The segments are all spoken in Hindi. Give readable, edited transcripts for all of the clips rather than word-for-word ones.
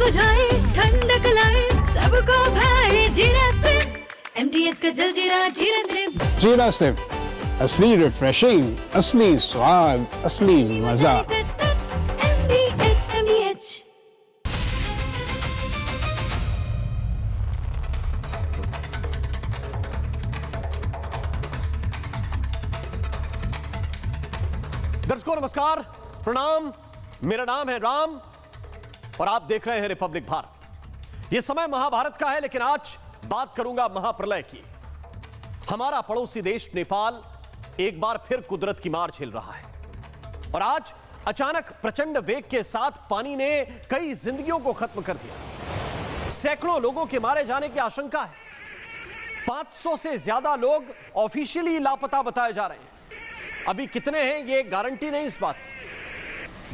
बुझाए, ठंडक लाए, सबको भाए जीरा सिप। MTH का जलजीरा जीरा सिप। जीरा सिप, असली रिफ्रेशिंग, असली स्वाद, असली मजा। MTH। दर्शकों नमस्कार, प्रणाम। मेरा नाम है राम और आप देख रहे हैं रिपब्लिक भारत। यह समय महाभारत का है, लेकिन आज बात करूंगा महाप्रलय की। हमारा पड़ोसी देश नेपाल एक बार फिर कुदरत की मार झेल रहा है और आज अचानक प्रचंड वेग के साथ पानी ने कई जिंदगियों को खत्म कर दिया। सैकड़ों लोगों के मारे जाने की आशंका है। 500 से ज्यादा लोग ऑफिशियली लापता बताए जा रहे हैं। अभी कितने हैं ये गारंटी नहीं इस बात की।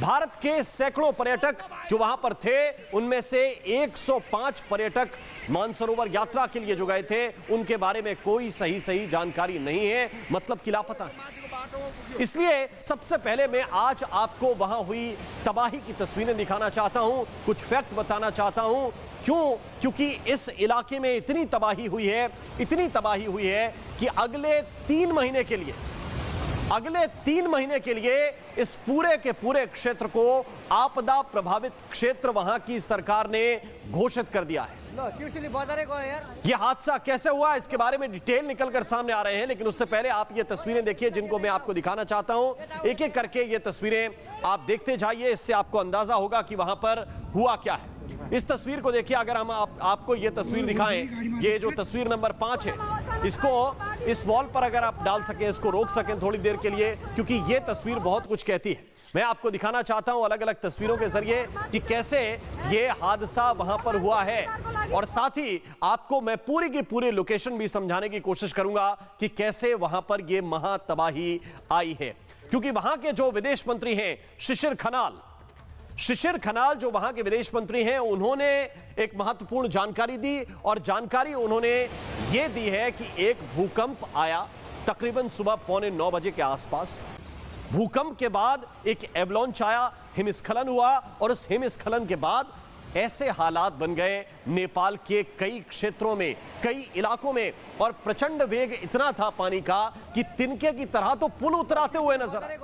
भारत के सैकड़ों पर्यटक जो वहां पर थे, उनमें से 105 पर्यटक मानसरोवर यात्रा के लिए जो गए थे, उनके बारे में कोई सही जानकारी नहीं है, मतलब कि लापता है। इसलिए सबसे पहले मैं आज आपको वहां हुई तबाही की तस्वीरें दिखाना चाहता हूं, कुछ फैक्ट बताना चाहता हूं। क्योंकि इस इलाके में इतनी तबाही हुई है कि अगले 3 महीने के लिए इस पूरे के पूरे क्षेत्र को आपदा प्रभावित क्षेत्र वहां की सरकार ने घोषित कर दिया है। यह हादसा कैसे हुआ, इसके बारे में डिटेल निकलकर सामने आ रहे हैं, लेकिन उससे पहले आप ये तस्वीरें देखिए जिनको मैं आपको दिखाना चाहता हूं। एक एक करके ये तस्वीरें आप देखते जाइए, इससे आपको अंदाजा होगा कि वहां पर हुआ क्या है। इस तस्वीर को देखिए, अगर हम आपको ये तस्वीर दिखाएं, ये जो तस्वीर नंबर 5 है, इसको इस वॉल पर अगर आप डाल सकें, इसको रोक सकें थोड़ी देर के लिए, क्योंकि ये तस्वीर बहुत कुछ कहती है। मैं आपको दिखाना चाहता हूं अलग अलग तस्वीरों के जरिए कि कैसे ये हादसा वहां पर हुआ है, और साथ ही आपको मैं पूरी की पूरी लोकेशन भी समझाने की कोशिश करूंगा कि कैसे वहां पर ये महातबाही आई है। क्योंकि वहां के जो विदेश मंत्री हैं शिशिर खनाल जो वहां के विदेश मंत्री हैं, उन्होंने एक महत्वपूर्ण जानकारी दी, और जानकारी उन्होंने यह दी है कि एक भूकंप आया तकरीबन सुबह 8:45 बजे के आसपास। भूकंप के बाद एक एवलांच आया, हिमस्खलन हुआ, और उस हिमस्खलन के बाद ऐसे हालात बन गए नेपाल के कई क्षेत्रों में, कई इलाकों में, और प्रचंड वेग इतना था पानी का कि तिनके की तरह तो पुल उतराते हुए नजर आए।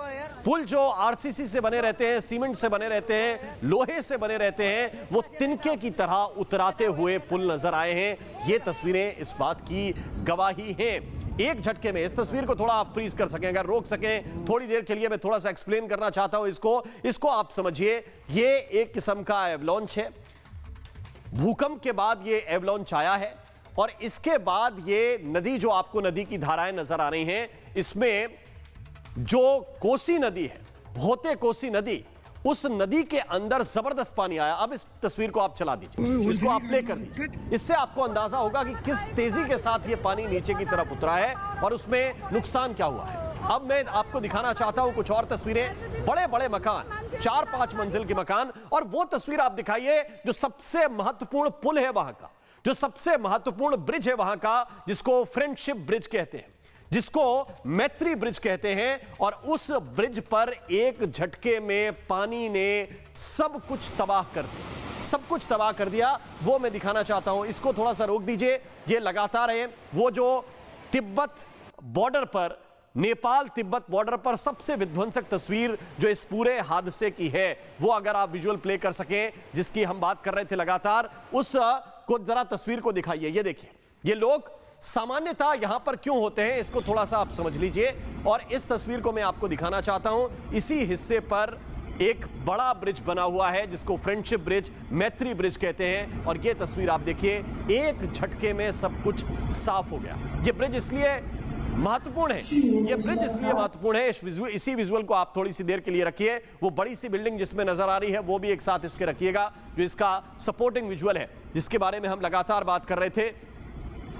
पुल जो आरसीसी से बने रहते हैं, सीमेंट से बने रहते हैं, लोहे से बने रहते हैं, वो तिनके की तरह उतराते हुए पुल नजर आए हैं। ये तस्वीरें इस बात की गवाही हैं। एक झटके में, इस तस्वीर को थोड़ा आप फ्रीज कर सकें, अगर रोक सकें थोड़ी देर के लिए, मैं थोड़ा सा एक्सप्लेन करना चाहता हूं इसको आप समझिए। ये एक किस्म का एवलांच है। भूकंप के बाद ये एवलांच आया है, और इसके बाद ये नदी, जो आपको नदी की धाराएं नजर आ रही हैं, इसमें जो कोसी नदी है, भोते कोसी नदी, उस नदी के अंदर जबरदस्त पानी आया। अब इस तस्वीर को आप चला दीजिए, इसको आप प्ले कर दीजिए, इससे आपको अंदाजा होगा कि किस तेजी के साथ ये पानी नीचे की तरफ उतरा है और उसमें नुकसान क्या हुआ है। अब मैं आपको दिखाना चाहता हूं कुछ और तस्वीरें। बड़े बड़े मकान, 4-5 मंजिल के मकान, और वो तस्वीर आप दिखाइए जो सबसे महत्वपूर्ण पुल है वहां का, जो सबसे महत्वपूर्ण ब्रिज है वहां का, जिसको फ्रेंडशिप ब्रिज कहते हैं, जिसको मैत्री ब्रिज कहते हैं। और उस ब्रिज पर एक झटके में पानी ने सब कुछ तबाह कर दिया, वो मैं दिखाना चाहता हूं। इसको थोड़ा सा रोक दीजिए, ये लगातार है। वो जो तिब्बत बॉर्डर पर, नेपाल तिब्बत बॉर्डर पर सबसे विध्वंसक तस्वीर जो इस पूरे हादसे की है, वो अगर आप विजुअल प्ले कर सकें, जिसकी हम बात कर रहे थे लगातार, उस को जरा तस्वीर को दिखाइए। ये देखिए, ये लोग सामान्यतः यहां पर क्यों होते हैं, इसको थोड़ा सा आप समझ लीजिए। और इस तस्वीर को मैं आपको दिखाना चाहता हूं। इसी हिस्से पर एक बड़ा ब्रिज बना हुआ है, जिसको फ्रेंडशिप ब्रिज, मैत्री ब्रिज कहते हैं। और ये तस्वीर आप देखिए, एक झटके में सब कुछ साफ हो गया। ये ब्रिज इसलिए महत्वपूर्ण है, इसी विजुअल को आप थोड़ी सी देर के लिए रखिए। वो बड़ी सी बिल्डिंग जिसमें नजर आ रही है, वो भी एक साथ इसके रखिएगा, जो इसका सपोर्टिंग विजुअल है, जिसके बारे में हम लगातार बात कर रहे थे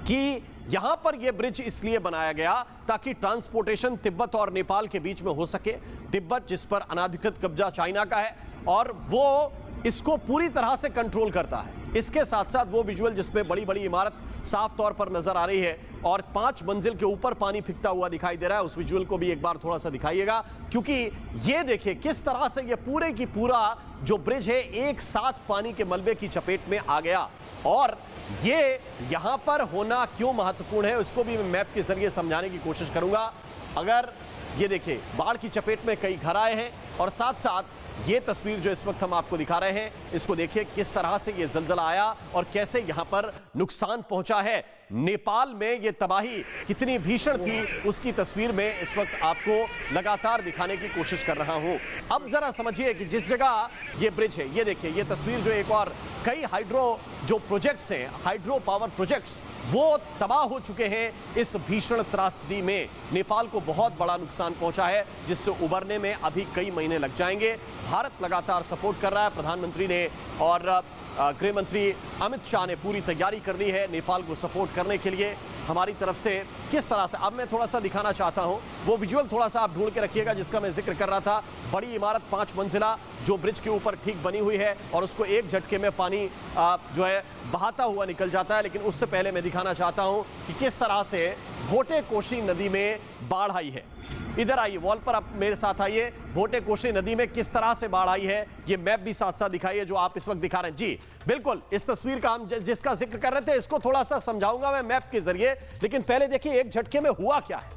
कि यहां पर यह ब्रिज इसलिए बनाया गया ताकि ट्रांसपोर्टेशन तिब्बत और नेपाल के बीच में हो सके। तिब्बत जिस पर अनाधिकृत कब्जा चाइना का है, और वो इसको पूरी तरह से कंट्रोल करता है। इसके साथ साथ वो विजुअल जिसमें बड़ी बड़ी इमारत साफ तौर पर नजर आ रही है, और 5 मंजिल के ऊपर पानी फिकता हुआ दिखाई दे रहा है। उस विजुअल को भी एक बार थोड़ा सा दिखाइएगा, क्योंकि ये देखिए किस तरह से ये पूरे की पूरा जो ब्रिज है एक साथ पानी के मलबे की चपेट में आ गया। और ये यहां पर होना क्यों महत्वपूर्ण है उसको भी मैं मैप के जरिए समझाने की कोशिश करूंगा। अगर ये देखिए बाढ़ की चपेट में कई घर आए हैं, और साथ साथ ये तस्वीर जो इस वक्त हम आपको दिखा रहे हैं, इसको देखिए किस तरह से ये जलजला आया और कैसे यहां पर नुकसान पहुंचा है। नेपाल में ये तबाही कितनी भीषण थी उसकी तस्वीर में इस वक्त आपको लगातार दिखाने की कोशिश कर रहा हूं। अब जरा समझिए कि जिस जगह ये ब्रिज है, ये देखिए ये तस्वीर जो एक और कई हाइड्रो जो प्रोजेक्ट्स हैं, हाइड्रो पावर प्रोजेक्ट्स, वो तबाह हो चुके हैं इस भीषण त्रासदी में। नेपाल को बहुत बड़ा नुकसान पहुंचा है, जिससे उबरने में अभी कई महीने लग जाएंगे। भारत लगातार सपोर्ट कर रहा है, प्रधानमंत्री ने और गृह मंत्री अमित शाह ने पूरी तैयारी कर ली है नेपाल को सपोर्ट करने के लिए हमारी तरफ से। किस तरह से अब मैं थोड़ा सा दिखाना चाहता हूं, वो विजुअल थोड़ा सा आप ढूंढ के रखिएगा जिसका मैं जिक्र कर रहा था। बड़ी इमारत 5 मंजिला जो ब्रिज के ऊपर ठीक बनी हुई है, और उसको एक झटके में पानी जो है बहाता हुआ निकल जाता है। लेकिन उससे पहले मैं दिखाना चाहता हूं कि किस तरह से भोटे कोशी नदी में बाढ़ आई है। इधर आइए, वॉल पर आप मेरे साथ आइए। भोटे कोशी नदी में किस तरह से बाढ़ आई है ये मैप भी साथ साथ दिखाइए जो आप इस वक्त दिखा रहे हैं। जी बिल्कुल, इस तस्वीर का हम जिसका जिक्र कर रहे थे इसको थोड़ा सा समझाऊंगा मैं मैप के जरिए, लेकिन पहले देखिए एक झटके में हुआ क्या है,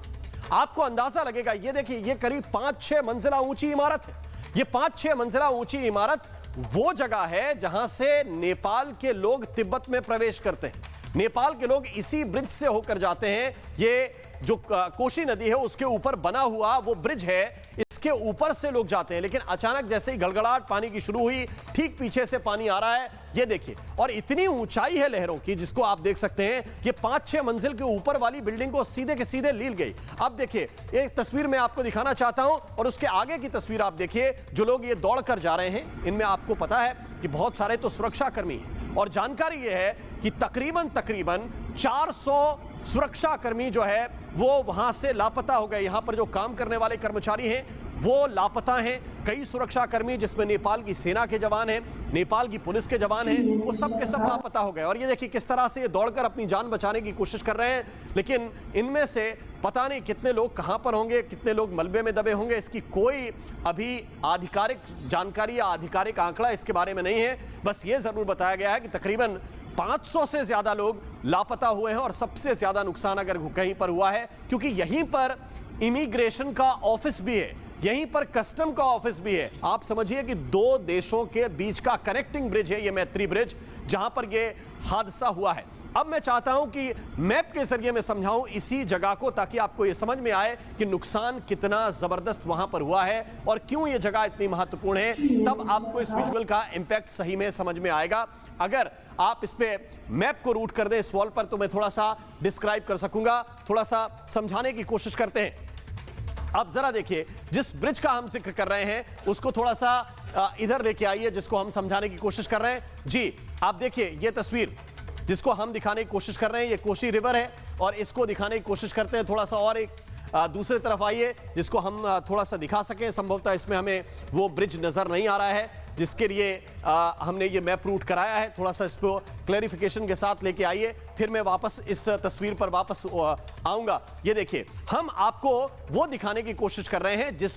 आपको अंदाजा लगेगा। ये देखिए ये करीब 5-6 मंजिला ऊंची इमारत है। ये 5-6 मंजिला ऊंची इमारत वो जगह है जहां से नेपाल के लोग तिब्बत में प्रवेश करते हैं। नेपाल के लोग इसी ब्रिज से होकर जाते हैं। ये जो कोशी नदी है उसके ऊपर बना हुआ वो ब्रिज है, इसके ऊपर से लोग जाते हैं। लेकिन अचानक जैसे ही गड़गड़ाहट पानी की शुरू हुई, ठीक पीछे से पानी आ रहा है, ये देखिए। और इतनी ऊंचाई है लहरों की जिसको आप देख सकते हैं, ये 5-6 मंजिल के ऊपर वाली बिल्डिंग को सीधे के सीधे लील गई। अब देखिए एक तस्वीर मैं आपको दिखाना चाहता हूं, और उसके आगे की तस्वीर आप देखिए। जो लोग ये दौड़ कर जा रहे हैं, इनमें आपको पता है कि बहुत सारे तो सुरक्षाकर्मी हैं, और जानकारी ये है कि तकरीबन 400 सुरक्षाकर्मी जो है वो वहां से लापता हो गए। यहां पर जो काम करने वाले कर्मचारी हैं वो लापता हैं। कई सुरक्षाकर्मी जिसमें नेपाल की सेना के जवान हैं, नेपाल की पुलिस के जवान हैं, वो सब के सब लापता हो गए। और ये देखिए किस तरह से ये दौड़कर अपनी जान बचाने की कोशिश कर रहे हैं, लेकिन इनमें से पता नहीं कितने लोग कहां पर होंगे, कितने लोग मलबे में दबे होंगे, इसकी कोई अभी आधिकारिक जानकारी या आधिकारिक आंकड़ा इसके बारे में नहीं है। बस ये जरूर बताया गया है कि तकरीबन 500 से ज्यादा लोग लापता हुए हैं, और सबसे ज्यादा नुकसान अगर कहीं पर हुआ है क्योंकि यहीं पर इमिग्रेशन का ऑफिस भी है, यहीं पर कस्टम का ऑफिस भी है। आप समझिए कि 2 देशों के बीच का कनेक्टिंग ब्रिज है ये मैत्री ब्रिज, जहां पर ये हादसा हुआ है। अब मैं चाहता हूं कि मैप के जरिए मैं समझाऊं इसी जगह को, ताकि आपको यह समझ में आए कि नुकसान कितना जबरदस्त वहां पर हुआ है और क्यों यह जगह इतनी महत्वपूर्ण है। तब आपको इस विजुअल का इंपैक्ट सही में समझ में आएगा। अगर आप इस पे मैप को रूट कर दें इस वॉल पर, तो मैं थोड़ा सा डिस्क्राइब कर सकूंगा, थोड़ा सा समझाने की कोशिश करते हैं। अब जरा देखिए, जिस ब्रिज का हम जिक्र कर रहे हैं उसको थोड़ा सा इधर लेके आइए, जिसको हम समझाने की कोशिश कर रहे हैं। जी आप देखिए ये तस्वीर जिसको हम दिखाने की कोशिश कर रहे हैं, ये कोशी रिवर है, और इसको दिखाने की कोशिश करते हैं थोड़ा सा। और एक दूसरे तरफ आइए जिसको हम थोड़ा सा दिखा सकें। संभवतः इसमें हमें वो ब्रिज नजर नहीं आ रहा है जिसके लिए हमने ये मैप रूट कराया है। थोड़ा सा इसको क्लैरिफिकेशन के साथ लेके आइए, फिर मैं वापस इस तस्वीर पर वापस आऊंगा। ये देखिए हम आपको वो दिखाने की कोशिश कर रहे हैं जिस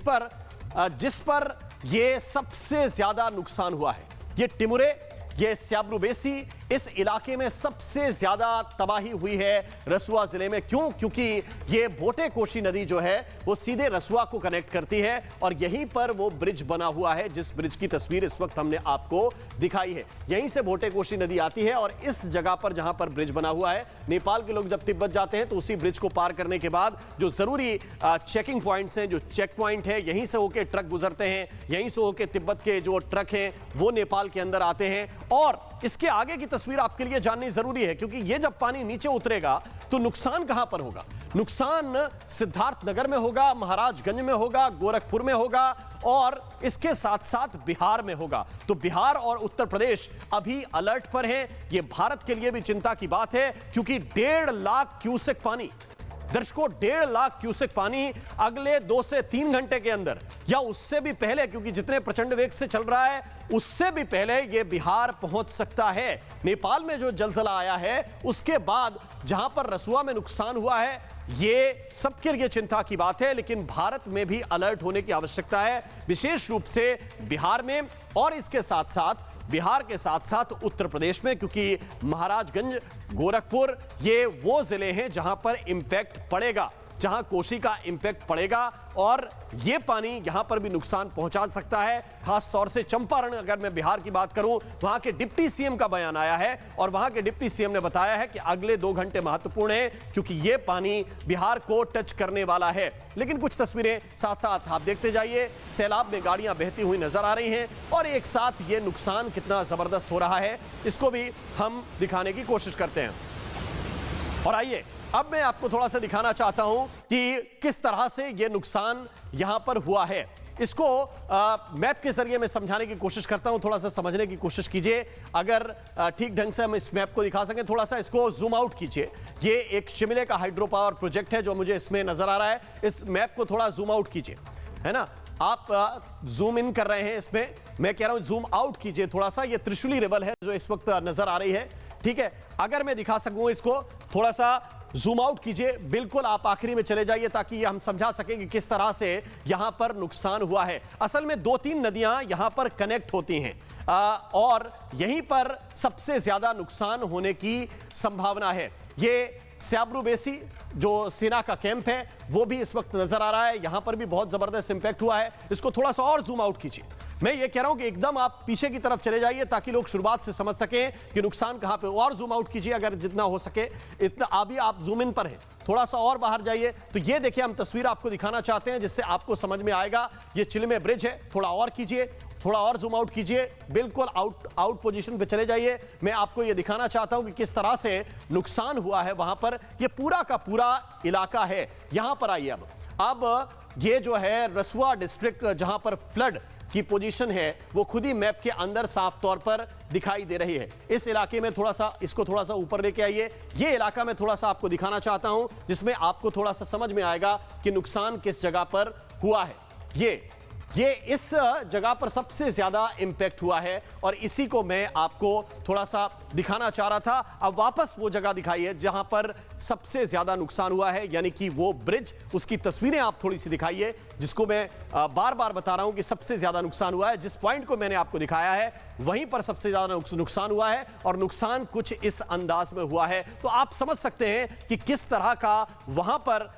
पर ये सबसे ज्यादा नुकसान हुआ है। ये टिमुरे, ये स्याब्रुबेसी, इस इलाके में सबसे ज्यादा तबाही हुई है रसुआ जिले में। क्यों? क्योंकि ये भोटे कोशी नदी जो है वो सीधे रसुआ को कनेक्ट करती है, और यहीं पर वो ब्रिज बना हुआ है जिस ब्रिज की तस्वीर इस वक्त हमने आपको दिखाई है। यहीं से भोटे कोशी नदी आती है, और इस जगह पर जहां पर ब्रिज बना हुआ है, नेपाल के लोग जब तिब्बत जाते हैं तो उसी ब्रिज को पार करने के बाद जो जरूरी चेकिंग पॉइंट्स हैं, जो चेक पॉइंट है, यहीं से होकर ट्रक गुजरते हैं, यहीं से होकर तिब्बत के जो ट्रक हैं वो नेपाल के अंदर आते हैं। और इसके आगे की तस्वीर आपके लिए जाननी जरूरी है, क्योंकि ये जब पानी नीचे उतरेगा तो नुकसान कहां पर होगा। नुकसान सिद्धार्थनगर में होगा, महाराजगंज में होगा, गोरखपुर में होगा, और इसके साथ साथ बिहार में होगा। तो बिहार और उत्तर प्रदेश अभी अलर्ट पर हैं। यह भारत के लिए भी चिंता की बात है, क्योंकि 1.5 लाख क्यूसेक पानी दर्शकों 1.5 लाख क्यूसेक पानी अगले 2 से 3 घंटे के अंदर या उससे भी पहले, क्योंकि जितने प्रचंड वेग से चल रहा है उससे भी पहले यह बिहार पहुंच सकता है। नेपाल में जो जलजला आया है उसके बाद जहां पर रसुआ में नुकसान हुआ है, ये सबके लिए चिंता की बात है, लेकिन भारत में भी अलर्ट होने की आवश्यकता है, विशेष रूप से बिहार में और इसके साथ साथ बिहार के साथ साथ उत्तर प्रदेश में, क्योंकि महाराजगंज, गोरखपुर ये वो जिले हैं जहां पर इंपैक्ट पड़ेगा, जहां कोसी का इंपैक्ट पड़ेगा और ये पानी यहां पर भी नुकसान पहुंचा सकता है। खास तौर से चंपारण, अगर मैं बिहार की बात करूं, वहां के डिप्टी सीएम का बयान आया है और वहां के डिप्टी सीएम ने बताया है कि अगले 2 घंटे महत्वपूर्ण है क्योंकि ये पानी बिहार को टच करने वाला है। लेकिन कुछ तस्वीरें साथ साथ आप देखते जाइए, सैलाब में गाड़ियां बहती हुई नजर आ रही हैं और एक साथ ये नुकसान कितना जबरदस्त हो रहा है इसको भी हम दिखाने की कोशिश करते हैं। और आइए अब मैं आपको थोड़ा सा दिखाना चाहता हूं कि किस तरह से यह नुकसान यहां पर हुआ है। इसको मैप के जरिए मैं समझाने की कोशिश करता हूं, थोड़ा सा समझने की कोशिश कीजिए। अगर ठीक ढंग से हम इस मैप को दिखा सकें, थोड़ा सा इसको जूम आउट कीजिए। ये एक शिमले का हाइड्रो पावर प्रोजेक्ट है जो मुझे इसमें नजर आ रहा है। इस मैप को थोड़ा जूम आउट कीजिए, है ना। आप जूम इन कर रहे हैं इसमें, मैं कह रहा हूं जूम आउट कीजिए थोड़ा सा। ये त्रिशूली रिवर है जो इस वक्त नजर आ रही है, ठीक है। अगर मैं दिखा सकूं इसको, थोड़ा सा जूम आउट कीजिए, बिल्कुल आप आखिरी में चले जाइए ताकि ये हम समझा सकें कि किस तरह से यहां पर नुकसान हुआ है। असल में 2-3 नदियां यहां पर कनेक्ट होती हैं और यहीं पर सबसे ज्यादा नुकसान होने की संभावना है। ये स्याब्रू बेसी जो सेना का कैंप है वो भी इस वक्त नजर आ रहा है, यहां पर भी बहुत जबरदस्त इंपैक्ट हुआ है। इसको थोड़ा सा और जूम आउट कीजिए। मैं ये कह रहा हूं कि एकदम आप पीछे की तरफ चले जाइए ताकि लोग शुरुआत से समझ सकें कि नुकसान कहां पे। और जूम आउट कीजिए अगर जितना हो सके इतना। अभी आप जूम इन पर हैं, थोड़ा सा और बाहर जाइए तो ये देखिए हम तस्वीर आपको दिखाना चाहते हैं जिससे आपको समझ में आएगा। ये चिलमे ब्रिज है, थोड़ा और कीजिए, थोड़ा और जूम आउट कीजिए, बिल्कुल आउट पोजीशन पे चले जाइए। मैं आपको ये दिखाना चाहता हूं कि किस तरह से नुकसान हुआ है वहां पर। ये पूरा का पूरा इलाका है। यहां पर आइए अब ये जो है रसुआ डिस्ट्रिक्ट जहां पर फ्लड की पोजीशन है वो खुद ही मैप के अंदर साफ तौर पर दिखाई दे रही है। इस इलाके में थोड़ा सा इसको थोड़ा सा ऊपर लेके आइए। ये इलाका मैं थोड़ा सा आपको दिखाना चाहता हूं जिसमें आपको थोड़ा सा समझ में आएगा कि नुकसान किस जगह पर हुआ है। ये इस जगह पर सबसे ज्यादा इंपैक्ट हुआ है और इसी को मैं आपको थोड़ा सा दिखाना चाह रहा था। अब वापस वो जगह दिखाइए जहां पर सबसे ज्यादा नुकसान हुआ है, यानी कि वो ब्रिज, उसकी तस्वीरें आप थोड़ी सी दिखाइए जिसको मैं बार बार बता रहा हूं कि सबसे ज्यादा नुकसान हुआ है। जिस पॉइंट को मैंने आपको दिखाया है वहीं पर सबसे ज्यादा नुकसान हुआ है और नुकसान कुछ इस अंदाज में हुआ है। तो आप समझ सकते हैं कि किस तरह का वहां पर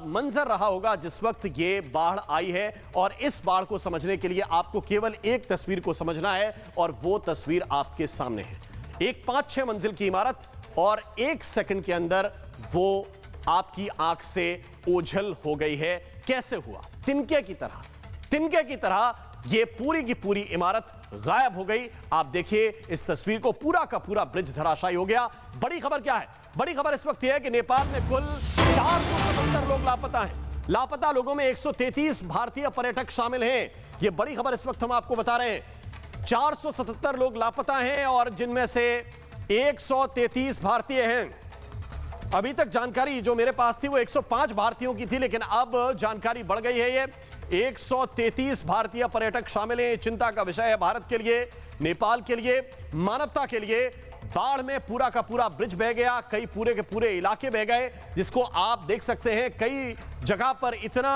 मंजर रहा होगा जिस वक्त ये बाढ़ आई है। और इस बाढ़ को समझने के लिए आपको केवल एक तस्वीर को समझना है और वो तस्वीर आपके सामने है। एक 5-6 मंजिल की इमारत और 1 सेकंड के अंदर वो आपकी आंख से ओझल हो गई है। कैसे हुआ? तिनके की तरह ये पूरी की पूरी इमारत गायब हो गई। आप देखिए इस तस्वीर को, पूरा का पूरा ब्रिज धराशायी हो गया। बड़ी खबर क्या है? बड़ी खबर इस वक्त यह है कि नेपाल में कुल 477 लोग लापता हैं। लापता लोगों में 133 भारतीय पर्यटक शामिल हैं। यह बड़ी खबर इस वक्त हम आपको बता रहे हैं। 477 लोग लापता हैं और जिनमें से 133 भारतीय हैं। अभी तक जानकारी जो मेरे पास थी वो 105 भारतीयों की थी, लेकिन अब जानकारी बढ़ गई है। ये 133 भारतीय पर्यटक शामिल हैं। चिंता का विषय है भारत के लिए, नेपाल के लिए, मानवता के लिए। बाढ़ में पूरा का पूरा ब्रिज बह गया, कई पूरे के पूरे इलाके बह गए, जिसको आप देख सकते हैं। कई जगह पर इतना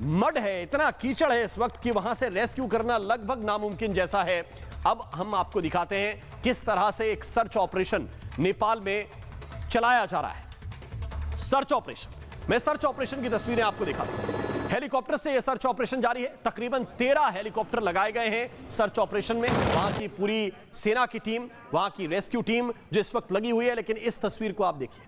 मड है, इतना कीचड़ है इस वक्त कि वहां से रेस्क्यू करना लगभग नामुमकिन जैसा है। अब हम आपको दिखाते हैं किस तरह से एक सर्च ऑपरेशन नेपाल में चलाया जा रहा है। सर्च ऑपरेशन, मैं सर्च ऑपरेशन की तस्वीरें आपको दिखाता हूं। हेलीकॉप्टर से यह सर्च ऑपरेशन जारी है। तकरीबन 13 हेलीकॉप्टर लगाए गए हैं सर्च ऑपरेशन में। वहां की पूरी सेना की टीम, वहां की रेस्क्यू टीम जो इस वक्त लगी हुई है। लेकिन इस तस्वीर को आप देखिए,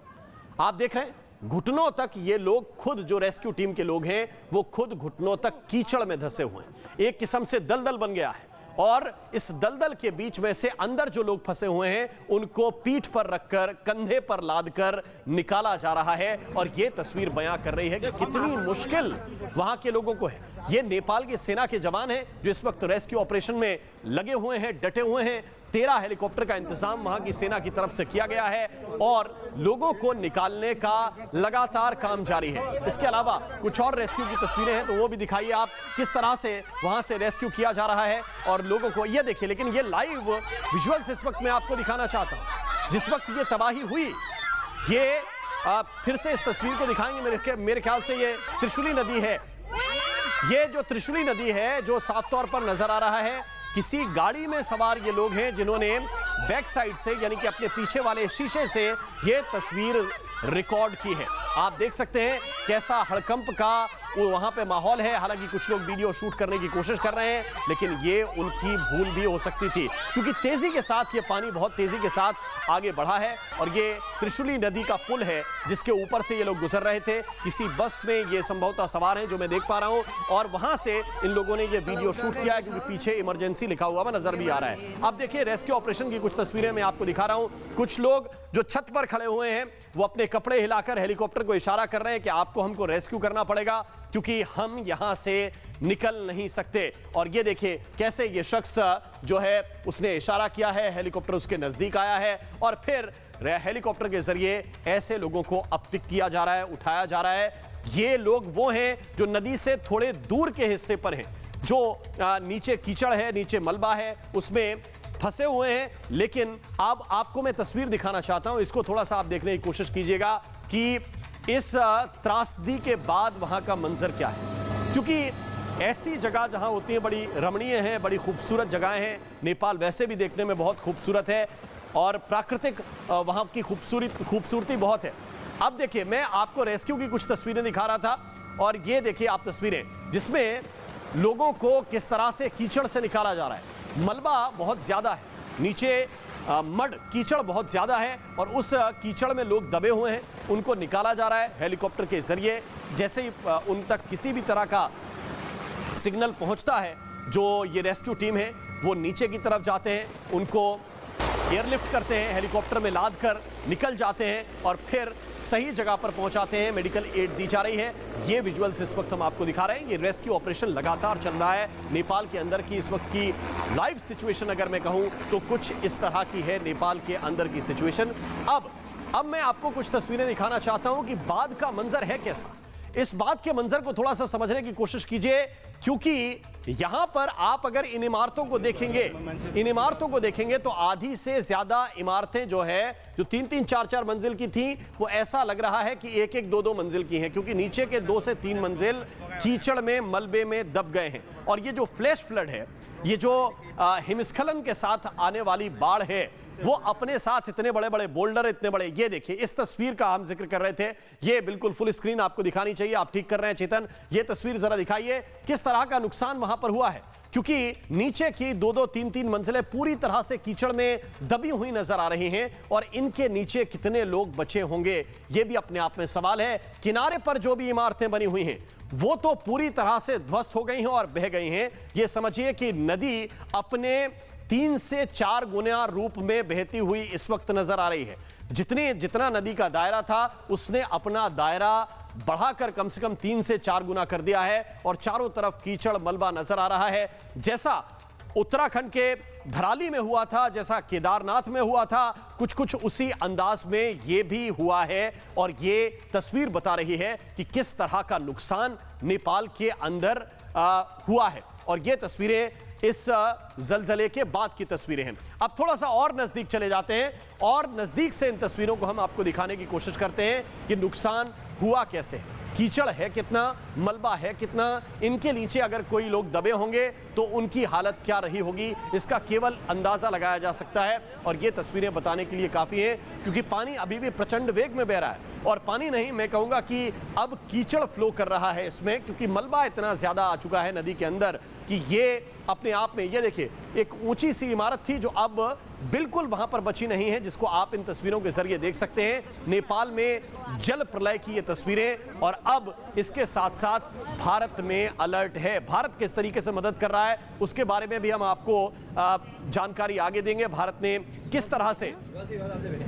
आप देख रहे हैं घुटनों तक ये लोग, खुद जो रेस्क्यू टीम के लोग हैं वो खुद घुटनों तक कीचड़ में धंसे हुए हैं। एक किस्म से दलदल बन गया है और इस दलदल के बीच में से अंदर जो लोग फंसे हुए हैं उनको पीठ पर रखकर, कंधे पर लादकर निकाला जा रहा है। और यह तस्वीर बयां कर रही है कि कितनी मुश्किल वहां के लोगों को है। ये नेपाल की सेना के जवान हैं जो इस वक्त रेस्क्यू ऑपरेशन में लगे हुए हैं, डटे हुए हैं। 13 हेलीकॉप्टर का इंतजाम वहां की सेना की तरफ से किया गया है और लोगों को निकालने का लगातार काम जारी है। इसके अलावा कुछ और रेस्क्यू की तस्वीरें हैं, तो वो भी दिखाइए आप, किस तरह से वहां से रेस्क्यू किया जा रहा है और लोगों को ये देखिए। लेकिन ये लाइव विजुअल्स इस वक्त मैं आपको दिखाना चाहता हूं। जिस वक्त ये तबाही हुई, ये फिर से इस तस्वीर को दिखाएंगे। मेरे ख्याल से ये त्रिशूली नदी है। ये जो त्रिशूली नदी है, जो साफ तौर पर नजर आ रहा है, किसी गाड़ी में सवार ये लोग हैं जिन्होंने बैक साइड से, यानी कि अपने पीछे वाले शीशे से ये तस्वीर रिकॉर्ड की है। आप देख सकते हैं कैसा हड़कंप का वो वहां पे माहौल है। हालांकि कुछ लोग वीडियो शूट करने की कोशिश कर रहे हैं, लेकिन ये उनकी भूल भी हो सकती थी, क्योंकि तेजी के साथ ये पानी बहुत तेजी के साथ आगे बढ़ा है और ये त्रिशूली नदी का पुल है जिसके ऊपर से ये लोग गुजर रहे थे। किसी बस में ये संभवतः सवार हैं, जो मैं देख पा रहा हूं, और वहां से इन लोगों ने ये वीडियो शूट किया है, क्योंकि पीछे इमरजेंसी लिखा हुआ नजर भी आ रहा है। अब देखिए रेस्क्यू ऑपरेशन की कुछ तस्वीरें मैं आपको दिखा रहा हूं। कुछ लोग जो छत पर खड़े हुए हैं वो अपने कपड़े हिलाकर हेलीकॉप्टर को इशारा कर रहे हैं कि आपको हमको रेस्क्यू करना पड़ेगा, क्योंकि हम यहां से निकल नहीं सकते। और ये देखिए कैसे ये शख्स जो है उसने इशारा किया है, हेलीकॉप्टर उसके नजदीक आया है और फिर हेलीकॉप्टर के जरिए ऐसे लोगों को अब पिक किया जा रहा है, उठाया जा रहा है। ये लोग वो हैं जो नदी से थोड़े दूर के हिस्से पर हैं, जो नीचे कीचड़ है, नीचे मलबा है, उसमें फंसे हुए हैं। लेकिन अब आपको मैं तस्वीर दिखाना चाहता हूं, इसको थोड़ा सा आप देखने की कोशिश कीजिएगा कि इस त्रासदी के बाद वहां का मंजर क्या है। क्योंकि ऐसी जगह जहां होती है बड़ी रमणीय है, बड़ी खूबसूरत जगहें हैं। नेपाल वैसे भी देखने में बहुत खूबसूरत है और प्राकृतिक वहां की खूबसूरती बहुत है। अब देखिए मैं आपको रेस्क्यू की कुछ तस्वीरें दिखा रहा था और ये देखिए आप तस्वीरें जिसमें लोगों को किस तरह से कीचड़ से निकाला जा रहा है। मलबा बहुत ज्यादा है, नीचे मड कीचड़ बहुत ज्यादा है और उस कीचड़ में लोग दबे हुए हैं, उनको निकाला जा रहा है हेलीकॉप्टर के जरिए। जैसे ही उन तक किसी भी तरह का सिग्नल पहुंचता है, जो ये रेस्क्यू टीम है वो नीचे की तरफ जाते हैं, उनको एयरलिफ्ट करते हैं, हेलीकॉप्टर में लाद कर निकल जाते हैं और फिर सही जगह पर पहुंचाते हैं। मेडिकल एड दी जा रही है। ये विजुअल्स इस वक्त हम आपको दिखा रहे हैं। ये रेस्क्यू ऑपरेशन लगातार चल रहा है। नेपाल के अंदर की इस वक्त की लाइव सिचुएशन अगर मैं कहूं तो कुछ इस तरह की है नेपाल के अंदर की सिचुएशन। अब मैं आपको कुछ तस्वीरें दिखाना चाहता हूं कि बाद का मंजर है कैसा। इस बात के मंजर को थोड़ा सा समझने की कोशिश कीजिए, क्योंकि यहां पर आप अगर इन इमारतों को देखेंगे तो आधी से ज्यादा इमारतें जो है, जो 3-3, 4-4 मंजिल की थी, वो ऐसा लग रहा है कि 1-1, 2-2 मंजिल की हैं, क्योंकि नीचे के 2 से 3 मंजिल कीचड़ में, मलबे में दब गए हैं। और ये जो फ्लैश फ्लड है, ये जो हिमस्खलन के साथ आने वाली बाढ़ है, वो अपने साथ इतने बड़े बड़े बोल्डर, इतने बड़े, ये देखिए इस तस्वीर का हम जिक्र कर रहे थे, ये बिल्कुल फुल स्क्रीन आपको दिखानी चाहिए। आप ठीक कर रहे हैं चेतन, ये तस्वीर जरा दिखाइए किस तरह का नुकसान वहां पर हुआ है, क्योंकि नीचे की 2-2, 3-3 मंजिलें पूरी तरह से कीचड़ में दबी हुई नजर आ रही हैं और इनके नीचे कितने लोग बचे होंगे ये भी अपने आप में सवाल है। किनारे पर जो भी इमारतें बनी हुई हैं वो तो पूरी तरह से ध्वस्त हो गई हैं और बह गई हैं। ये समझिए कि नदी अपने 3 से 4 गुना रूप में बहती हुई इस वक्त नजर आ रही है। जितना नदी का दायरा था उसने अपना दायरा बढ़ाकर कम से कम 3 से 4 गुना कर दिया है और चारों तरफ कीचड़ मलबा नजर आ रहा है। जैसा उत्तराखंड के धराली में हुआ था, जैसा केदारनाथ में हुआ था, कुछ उसी अंदाज में ये भी हुआ है। और ये तस्वीर बता रही है कि किस तरह का नुकसान नेपाल के अंदर हुआ है। और ये तस्वीरें इस जलजले के बाद की तस्वीरें हैं। अब थोड़ा सा और नजदीक चले जाते हैं और नजदीक से इन तस्वीरों को हम आपको दिखाने की कोशिश करते हैं कि नुकसान हुआ कैसे है, कीचड़ है कितना, मलबा है कितना, इनके नीचे अगर कोई लोग दबे होंगे तो उनकी हालत क्या रही होगी, इसका केवल अंदाजा लगाया जा सकता है। और ये तस्वीरें बताने के लिए काफी हैं, क्योंकि पानी अभी भी प्रचंड वेग में बह रहा है। और पानी नहीं, मैं कहूंगा कि अब कीचड़ फ्लो कर रहा है इसमें, क्योंकि मलबा इतना ज्यादा आ चुका है नदी के अंदर कि ये अपने आप में, ये देखिए एक ऊंची सी इमारत थी जो अब बिल्कुल वहां पर बची नहीं है, जिसको आप इन तस्वीरों के जरिए देख सकते हैं। नेपाल में जल प्रलय की ये तस्वीरें, और अब इसके साथ साथ भारत में अलर्ट है। भारत किस तरीके से मदद कर रहा है उसके बारे में भी हम आपको जानकारी आगे देंगे। भारत ने किस तरह से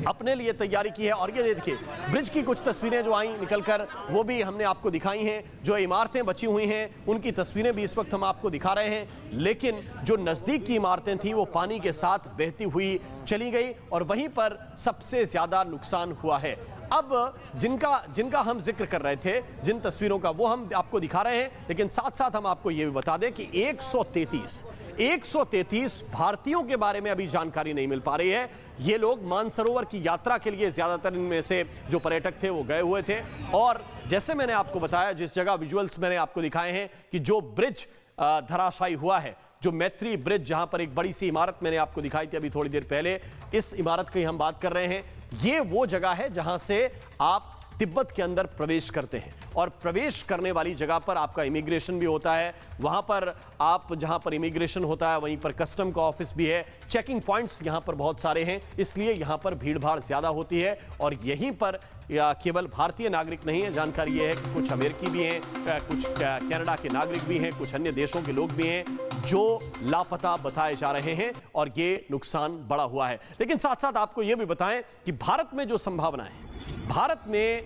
अपने लिए तैयारी की है। और ये देखिए ब्रिज की कुछ तस्वीरें जो आई निकलकर, वो भी हमने आपको दिखाई हैं। जो इमारतें बची हुई हैं उनकी तस्वीरें भी इस वक्त हम आपको दिखा रहे हैं, लेकिन जो नजदीक की इमारतें थी वो पानी के साथ बहती हुई चली गई और वहीं पर सबसे ज्यादा नुकसान हुआ है। अब जिनका हम जिक्र कर रहे थे, जिन तस्वीरों का, वो हम आपको दिखा रहे हैं, लेकिन साथ साथ हम आपको यह भी बता दें कि 133 भारतीयों के बारे में अभी जानकारी नहीं मिल पा रही है। ये लोग मानसरोवर की यात्रा के लिए ज्यादातर इनमें से जो पर्यटक थे वो गए हुए थे। और जैसे मैंने आपको बताया, जिस जगह विजुअल्स मैंने आपको दिखाए हैं कि जो ब्रिज धराशायी हुआ है, जो मैत्री ब्रिज, जहां पर एक बड़ी सी इमारत मैंने आपको दिखाई थी अभी थोड़ी देर पहले, इस इमारत की हम बात कर रहे हैं। ये वो जगह है जहां से आप तिब्बत के अंदर प्रवेश करते हैं और प्रवेश करने वाली जगह पर आपका इमिग्रेशन भी होता है। वहां पर आप जहां पर इमिग्रेशन होता है वहीं पर कस्टम का ऑफिस भी है। चेकिंग पॉइंट्स यहां पर बहुत सारे हैं, इसलिए यहां पर भीड़ भाड़ ज्यादा होती है। और यहीं पर केवल भारतीय नागरिक नहीं है, जानकारी यह है कि कुछ अमेरिकी भी हैं, कुछ कनाडा के नागरिक भी हैं, कुछ अन्य देशों के लोग भी हैं जो लापता बताए जा रहे हैं और ये नुकसान बड़ा हुआ है। लेकिन साथ साथ आपको यह भी बताएं कि भारत में जो संभावनाएं हैं, भारत में